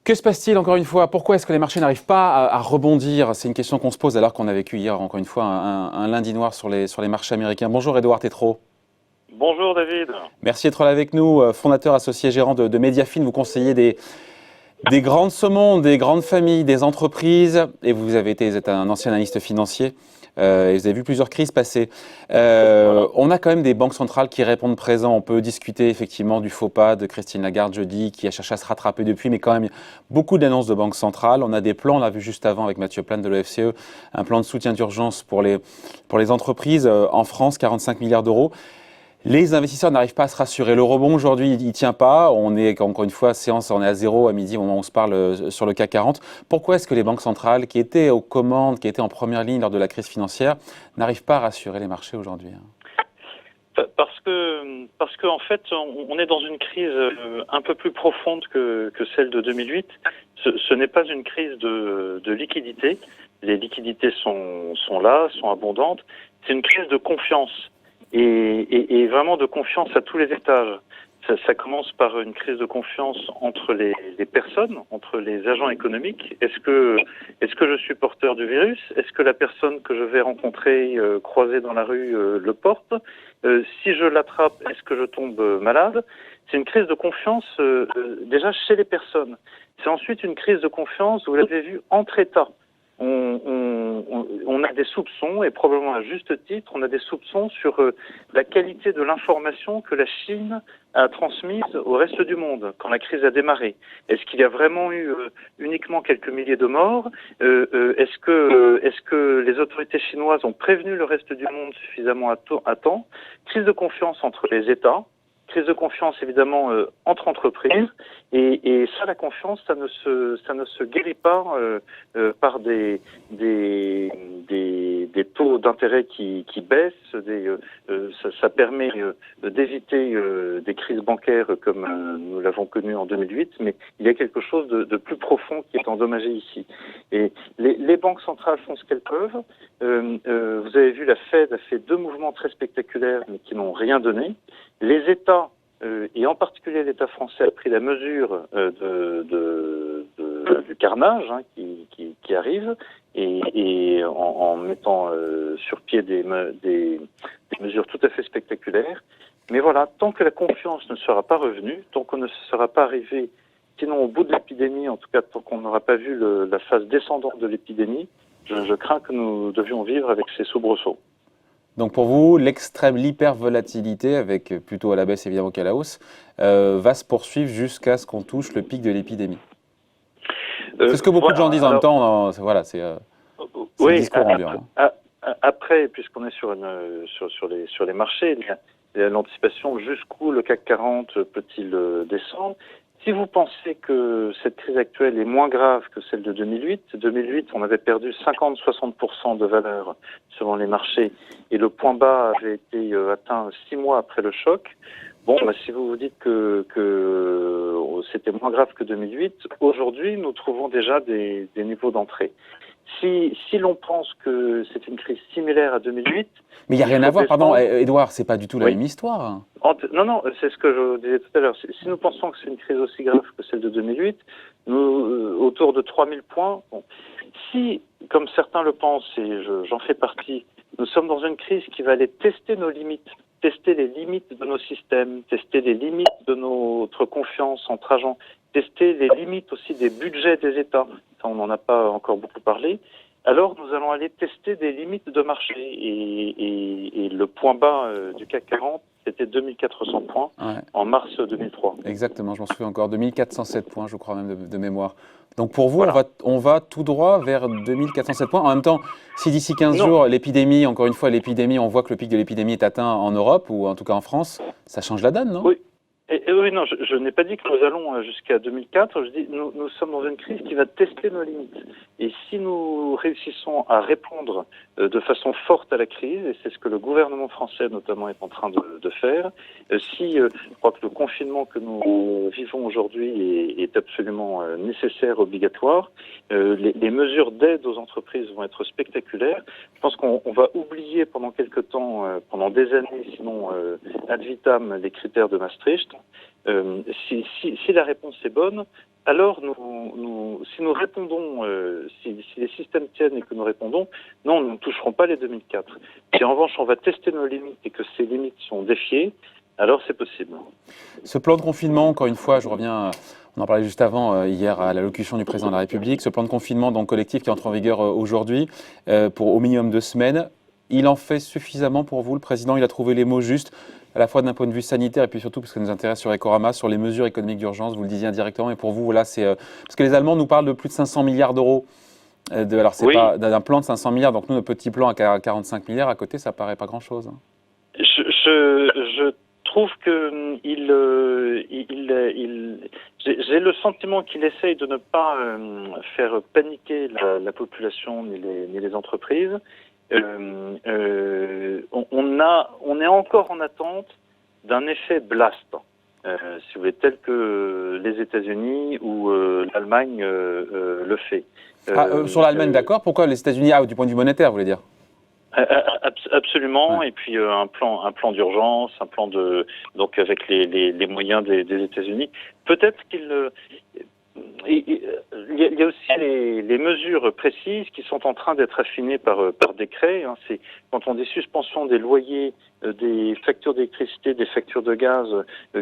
Que se passe-t-il encore une fois? Pourquoi est-ce que les marchés n'arrivent pas à rebondir? C'est une question qu'on se pose alors qu'on a vécu hier encore une fois un lundi noir sur les marchés américains. Bonjour Edouard Tétrault. Bonjour David. Merci d'être là avec nous, fondateur associé gérant de Mediafin. Vous conseillez des grands de ce monde, des grandes familles, des entreprises, et vous êtes un ancien analyste financier, et vous avez vu plusieurs crises passer. On a quand même des banques centrales qui répondent présent. On peut discuter effectivement du faux pas de Christine Lagarde jeudi, qui a cherché à se rattraper depuis, mais quand même beaucoup d'annonces de banques centrales. On a des plans, on l'a vu juste avant avec Mathieu Plane de l'OFCE, un plan de soutien d'urgence pour les entreprises en France, 45 milliards d'euros. Les investisseurs n'arrivent pas à se rassurer. Le rebond aujourd'hui, il ne tient pas. On est encore une fois on est à zéro à midi au moment où on se parle sur le CAC 40. Pourquoi est-ce que les banques centrales, qui étaient aux commandes, qui étaient en première ligne lors de la crise financière, n'arrivent pas à rassurer les marchés aujourd'hui? Parce que en fait, on est dans une crise un peu plus profonde que celle de 2008. Ce n'est pas une crise de liquidité. Les liquidités sont là, sont abondantes. C'est une crise de confiance. Et vraiment de confiance à tous les étages. Ça commence par une crise de confiance entre les personnes, entre les agents économiques. Est-ce que je suis porteur du virus? Est-ce que la personne que je vais rencontrer, croiser dans la rue, le porte? Si je l'attrape, est-ce que je tombe malade? C'est une crise de confiance déjà chez les personnes. C'est ensuite une crise de confiance, vous l'avez vu, entre États. On a des soupçons, et probablement à juste titre, on a des soupçons sur la qualité de l'information que la Chine a transmise au reste du monde quand la crise a démarré. Est-ce qu'il y a vraiment eu uniquement quelques milliers de morts? Est-ce que les autorités chinoises ont prévenu le reste du monde suffisamment à temps? Crise de confiance entre les États. Crise de confiance évidemment entre entreprises, et ça, la confiance, ça ne se guérit pas par des taux d'intérêt qui baissent. Ça permet d'éviter des crises bancaires comme nous l'avons connu en 2008, mais il y a quelque chose de plus profond qui est endommagé ici. Et les banques centrales font ce qu'elles peuvent. Vous avez vu, la Fed a fait 2 mouvements très spectaculaires mais qui n'ont rien donné. Les États, et en particulier l'État français, a pris la mesure du carnage qui arrive, et en mettant sur pied des mesures tout à fait spectaculaires. Mais voilà, tant que la confiance ne sera pas revenue, tant qu'on ne sera pas arrivé, sinon au bout de l'épidémie, en tout cas tant qu'on n'aura pas vu la phase descendante de l'épidémie, je crains que nous devions vivre avec ces soubresauts. Donc pour vous, l'hypervolatilité, avec plutôt à la baisse évidemment qu'à la hausse, va se poursuivre jusqu'à ce qu'on touche le pic de l'épidémie. C'est ce que beaucoup de gens disent en même temps. C'est le discours ambiant. Après, puisqu'on est sur les marchés, il y a l'anticipation jusqu'où le CAC 40 peut-il descendre. Si vous pensez que cette crise actuelle est moins grave que celle de 2008, on avait perdu 50-60% de valeur selon les marchés, et le point bas avait été atteint 6 mois après le choc. Bon, si vous vous dites que c'était moins grave que 2008, aujourd'hui nous trouvons déjà des niveaux d'entrée. Si l'on pense que c'est une crise similaire à 2008... Mais il n'y a rien à voir, pardon, Edouard, c'est pas du tout la même histoire. Non, c'est ce que je disais tout à l'heure. Si nous pensons que c'est une crise aussi grave que celle de 2008, autour de 3000 points, si, comme certains le pensent, et j'en fais partie, nous sommes dans une crise qui va aller tester nos limites, tester les limites de nos systèmes, tester les limites de notre confiance entre agents, tester les limites aussi des budgets des États, ça on n'en a pas encore beaucoup parlé, alors nous allons aller tester des limites de marché, et le point bas du CAC 40, c'était 2400 points en mars 2003. Exactement, je m'en souviens encore, 2407 points, je crois même de mémoire. Donc pour vous, voilà, on va tout droit vers 2407 points. En même temps, si d'ici 15 jours, l'épidémie, encore une fois, on voit que le pic de l'épidémie est atteint en Europe, ou en tout cas en France, ça change la donne, non? Oui. Oui, non, je n'ai pas dit que nous allons jusqu'à 2004, je dis nous sommes dans une crise qui va tester nos limites. Et si nous réussissons à répondre de façon forte à la crise, et c'est ce que le gouvernement français notamment est en train de faire, je crois que le confinement que nous vivons aujourd'hui est absolument nécessaire, obligatoire, les mesures d'aide aux entreprises vont être spectaculaires. Je pense qu'on va oublier pendant quelque temps, pendant des années, sinon ad vitam, les critères de Maastricht. Si la réponse est bonne, alors si nous répondons, si les systèmes tiennent et que nous répondons, non, nous ne toucherons pas les 2004. Si en revanche on va tester nos limites et que ces limites sont défiées, alors c'est possible. Ce plan de confinement, encore une fois, je reviens, on en parlait juste avant, hier à l'allocution du président de la République, ce plan de confinement donc, collectif qui entre en vigueur aujourd'hui pour au minimum 2 semaines, il en fait suffisamment pour vous? Le président, il a trouvé les mots justes, à la fois d'un point de vue sanitaire et puis surtout, parce que ça nous intéresse sur Ecorama, sur les mesures économiques d'urgence, vous le disiez indirectement, et pour vous, voilà, c'est parce que les Allemands nous parlent de plus de 500 milliards d'euros. Alors, c'est pas d'un plan de 500 milliards, donc nous, notre petit plan à 45 milliards à côté, ça paraît pas grand-chose. Hein. Je trouve que j'ai le sentiment qu'il essaye de ne pas faire paniquer la population ni les entreprises. On est encore en attente d'un effet blast, si vous voulez, tel que les États-Unis ou l'Allemagne le fait. Sur l'Allemagne, d'accord. Pourquoi les États-Unis, du point de vue monétaire, vous voulez dire? Absolument, Ouais. et puis un plan d'urgence, donc avec les moyens des États-Unis. Peut-être il y a aussi les mesures précises qui sont en train d'être affinées par décret. Hein. C'est quand on dit suspension des loyers, des factures d'électricité, des factures de gaz,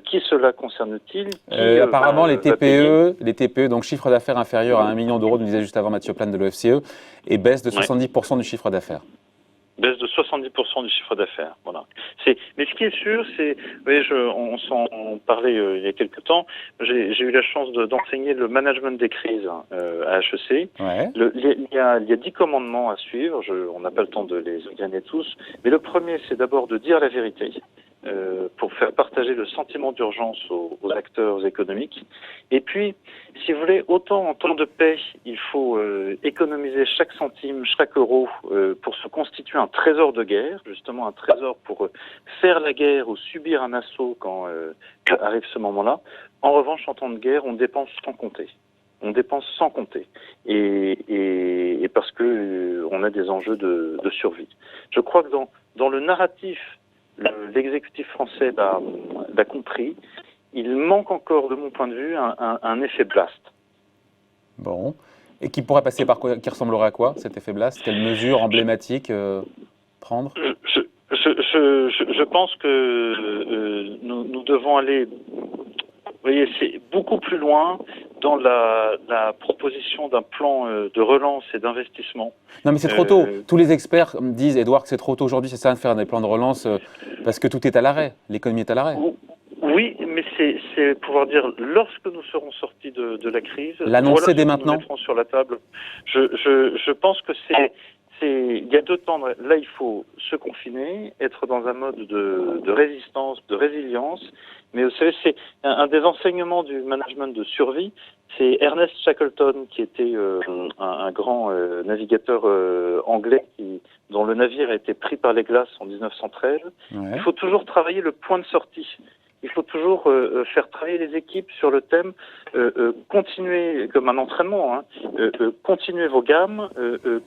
qui cela concerne-t-il? Apparemment, les TPE, donc chiffre d'affaires inférieur à 1 million d'euros, nous disait juste avant Mathieu Plane de l'OFCE, et baisse de 70% du chiffre d'affaires. Baisse de 70% du chiffre d'affaires. Voilà. Mais ce qui est sûr, c'est, vous voyez, on s'en parlait il y a quelques temps. J'ai eu la chance d'enseigner le management des crises à HEC. Ouais. Il y a 10 commandements à suivre. On n'a pas le temps de les égrener tous. Mais le premier, c'est d'abord de dire la vérité. Pour faire partager le sentiment d'urgence aux acteurs économiques. Et puis, si vous voulez, autant en temps de paix, il faut économiser chaque centime, chaque euro pour se constituer un trésor de guerre, justement un trésor pour faire la guerre ou subir un assaut quand arrive ce moment-là. En revanche, en temps de guerre, on dépense sans compter. On dépense sans compter. Et parce que on a des enjeux de survie. Je crois que dans le narratif, l'exécutif français l'a compris. Il manque encore, de mon point de vue, un effet blast. Bon. Et qui pourrait passer par quoi? Qui ressemblerait à quoi, cet effet blast? Quelle mesure emblématique prendre? Je pense que nous devons aller, vous voyez, c'est beaucoup plus loin dans la proposition d'un plan de relance et d'investissement. Non, mais c'est trop tôt. Tous les experts me disent, Edouard, que c'est trop tôt aujourd'hui, c'est ça de faire des plans de relance parce que tout est à l'arrêt, l'économie est à l'arrêt. Oui, mais c'est pouvoir dire, lorsque nous serons sortis de la crise, l'annoncer dès maintenant. Nous mettrons sur la table. Je pense que il y a 2 temps. Là, il faut se confiner, être dans un mode de résistance, de résilience. Mais vous savez, c'est un des enseignements du management de survie. C'est Ernest Shackleton, qui était un grand navigateur anglais, dont le navire a été pris par les glaces en 1913. Ouais. Il faut toujours travailler le point de sortie. Il faut toujours faire travailler les équipes sur le thème, continuer comme un entraînement, hein, continuer vos gammes,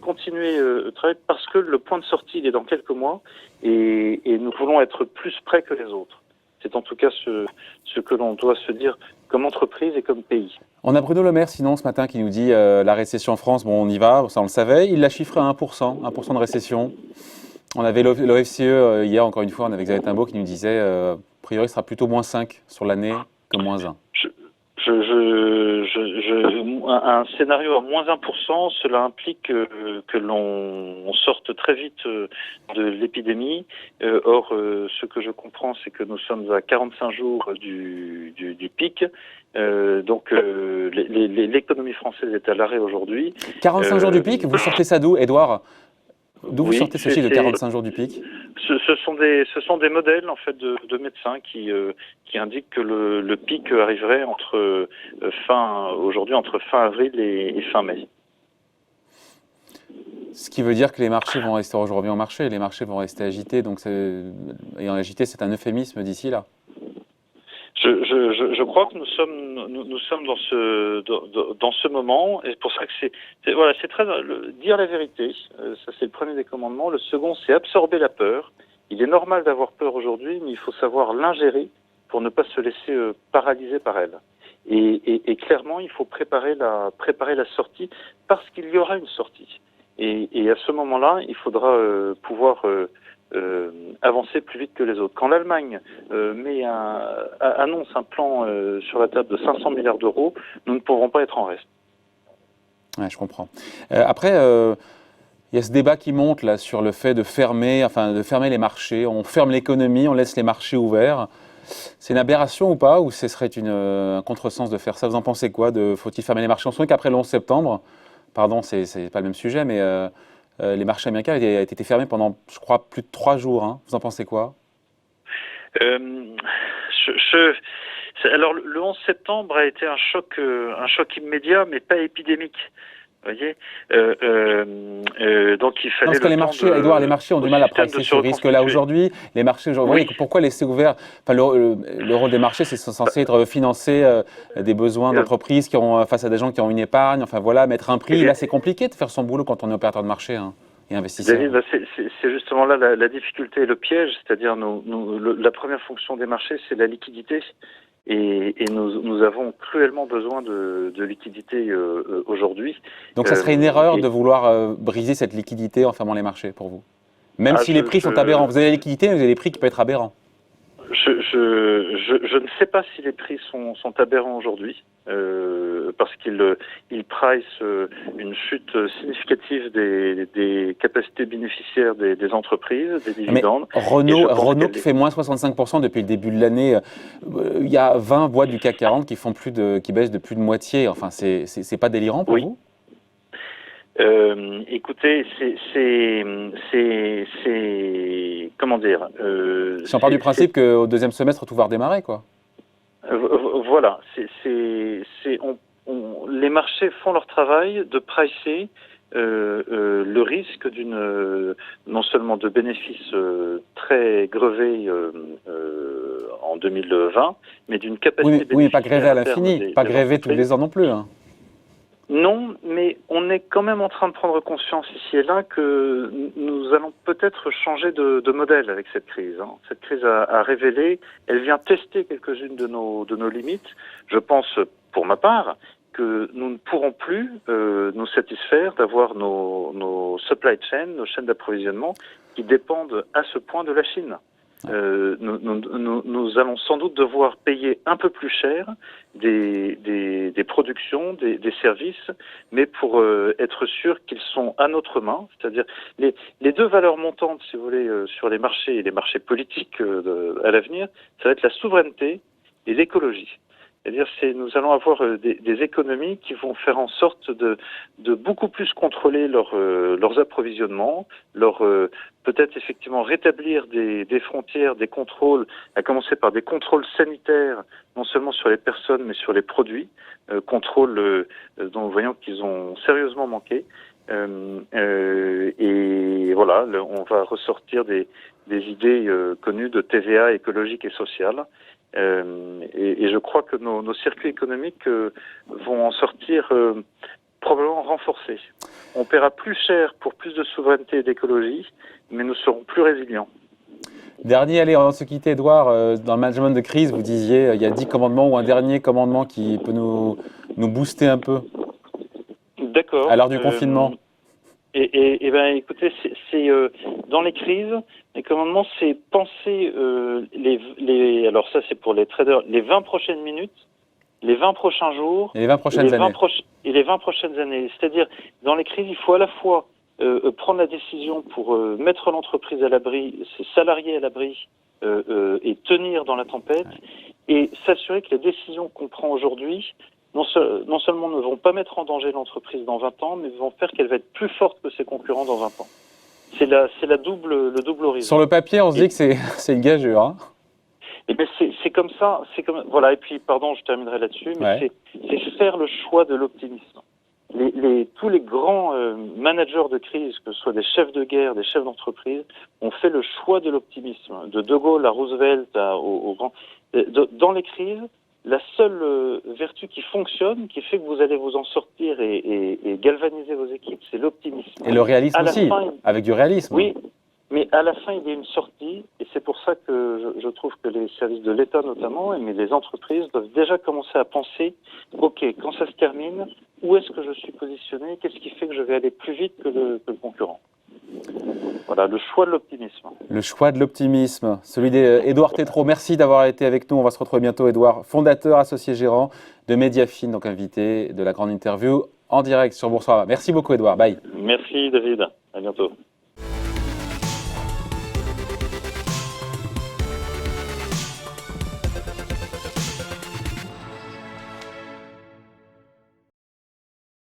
continuer travailler parce que le point de sortie il est dans quelques mois et nous voulons être plus près que les autres. C'est en tout cas ce que l'on doit se dire comme entreprise et comme pays. On a Bruno Le Maire, sinon, ce matin, qui nous dit la récession en France, bon, on y va, ça on le savait. Il l'a chiffré à 1% de récession. On avait l'OFCE hier, encore une fois, on avait Xavier Timbaud qui nous disait a priori, ce sera plutôt moins 5 sur l'année que moins 1. Un scénario à moins 1%, cela implique que l'on sorte très vite de l'épidémie. Or, ce que je comprends, c'est que nous sommes à 45 jours du pic. Donc, l'économie française est à l'arrêt aujourd'hui. 45 jours du pic, vous sortez ça d'où, Edouard? D'où vous sortez ce chiffre de 45 jours du pic? Ce sont des modèles en fait de médecins qui indiquent que le pic arriverait entre fin avril et fin mai. Ce qui veut dire que les marchés vont rester aujourd'hui en marché, les marchés vont rester agités, donc et en agité, c'est un euphémisme d'ici là. Je crois que nous sommes dans ce moment, et c'est pour ça que c'est très dire la vérité. Ça c'est le premier des commandements. Le second, c'est absorber la peur. Il est normal d'avoir peur aujourd'hui, mais il faut savoir l'ingérer pour ne pas se laisser paralyser par elle. Et clairement, il faut préparer la sortie parce qu'il y aura une sortie. Et à ce moment-là, il faudra pouvoir avancer plus vite que les autres. Quand l'Allemagne annonce un plan sur la table de 500 milliards d'euros, nous ne pourrons pas être en reste. Ouais, je comprends. Après, il y a ce débat qui monte là sur le fait de fermer les marchés. On ferme l'économie, on laisse les marchés ouverts. C'est une aberration ou pas, ou ce serait un contresens de faire ça? Vous en pensez quoi? Faut-il fermer les marchés? On se souvient qu'après le 11 septembre, pardon, c'est pas le même sujet, mais les marchés américains ont été fermés pendant, je crois, plus de 3 jours. Hein. Vous en pensez quoi? Alors, le 11 septembre a été un choc immédiat, mais pas épidémique. Vous voyez, donc il fallait. Non, parce que les marchés, Edouard, les marchés ont du mal à pricer ce risque-là aujourd'hui. Les marchés, aujourd'hui, pourquoi laisser ouvert? Enfin, le rôle des marchés, c'est censé être financer des besoins d'entreprises qui ont face à des gens qui ont une épargne. Enfin voilà, mettre un prix. Là, c'est compliqué de faire son boulot quand on est opérateur de marché et investisseur. David, c'est justement là la difficulté et le piège, c'est-à-dire la première fonction des marchés, c'est la liquidité. Et nous avons cruellement besoin de liquidité aujourd'hui. Donc ça serait une erreur de vouloir briser cette liquidité en fermant les marchés pour vous? Même si les prix sont aberrants. Vous avez la liquidité, mais vous avez des prix qui peuvent être aberrants. Je ne sais pas si les prix sont aberrants aujourd'hui, parce qu'ils pricent une chute significative des capacités bénéficiaires des entreprises, des dividendes. Mais Renault qui fait moins 65% depuis le début de l'année, il y a 20 boîtes du CAC 40 qui baissent de plus de moitié. Enfin, c'est pas délirant pour vous? Écoutez, c'est comment dire, si on part du principe qu'au deuxième semestre tout va redémarrer, quoi. Voilà, les marchés font leur travail de pricer le risque non seulement de bénéfices très grevés en 2020, mais d'une capacité bénéficiaire. Oui, mais pas gréver à l'infini, pas gréver tous les ans non plus. Hein. Non, mais on est quand même en train de prendre conscience ici et là que nous allons peut-être changer de modèle avec cette crise. Hein. Cette crise a révélé, elle vient tester quelques-unes de nos limites. Je pense, pour ma part, que nous ne pourrons plus nous satisfaire d'avoir nos supply chains, nos chaînes d'approvisionnement qui dépendent à ce point de la Chine. Nous allons sans doute devoir payer un peu plus cher des productions, des services, mais pour être sûr qu'ils sont à notre main. C'est-à-dire les deux valeurs montantes, si vous voulez, sur les marchés et les marchés politiques à l'avenir, ça va être la souveraineté et l'écologie. C'est-à-dire nous allons avoir des économies qui vont faire en sorte de beaucoup plus contrôler leurs approvisionnements, peut-être effectivement rétablir des frontières, des contrôles, à commencer par des contrôles sanitaires, non seulement sur les personnes mais sur les produits, contrôles dont nous voyons qu'ils ont sérieusement manqué. Et voilà, on va ressortir des idées connues de TVA écologique et sociale. Et je crois que nos circuits économiques vont en sortir probablement renforcés. On paiera plus cher pour plus de souveraineté et d'écologie, mais nous serons plus résilients. Dernier, allez, on va se quitter, Edouard. Dans le management de crise, vous disiez il y a 10 commandements ou un dernier commandement qui peut nous booster un peu. D'accord. À l'heure du confinement. Et ben, écoutez, c'est dans les crises, les commandements, c'est penser alors ça c'est pour les traders, les 20 prochaines minutes, les 20 prochains jours, et les 20 prochaines années. Et les 20 prochaines années. C'est-à-dire, dans les crises, il faut à la fois prendre la décision pour mettre l'entreprise à l'abri, ses salariés à l'abri, et tenir dans la tempête, et s'assurer que les décisions qu'on prend aujourd'hui non seulement ne vont pas mettre en danger l'entreprise dans 20 ans, mais vont faire qu'elle va être plus forte que ses concurrents dans 20 ans. C'est le double horizon. Sur le papier, on se dit que c'est une gageure. Hein. Et bien c'est comme ça, voilà. Et puis, pardon, je terminerai là-dessus, mais c'est faire le choix de l'optimisme. Tous les grands managers de crise, que ce soit des chefs de guerre, des chefs d'entreprise, ont fait le choix de l'optimisme. De Gaulle à Roosevelt, aux grands. Dans les crises, la seule vertu qui fonctionne, qui fait que vous allez vous en sortir et galvaniser vos équipes, c'est l'optimisme. Et le réalisme aussi, avec du réalisme. Oui, mais à la fin, il y a une sortie, et c'est pour ça que je trouve que les services de l'État notamment, mais les entreprises doivent déjà commencer à penser, ok, quand ça se termine, où est-ce que je suis positionné? Qu'est-ce qui fait que je vais aller plus vite que le concurrent? Voilà, le choix de l'optimisme. Le choix de l'optimisme, celui d'Édouard Tétrault. Merci d'avoir été avec nous. On va se retrouver bientôt, Édouard, fondateur, associé gérant de Mediafin, donc invité de la grande interview en direct sur Boursorama. Merci beaucoup, Édouard. Bye. Merci David, à bientôt.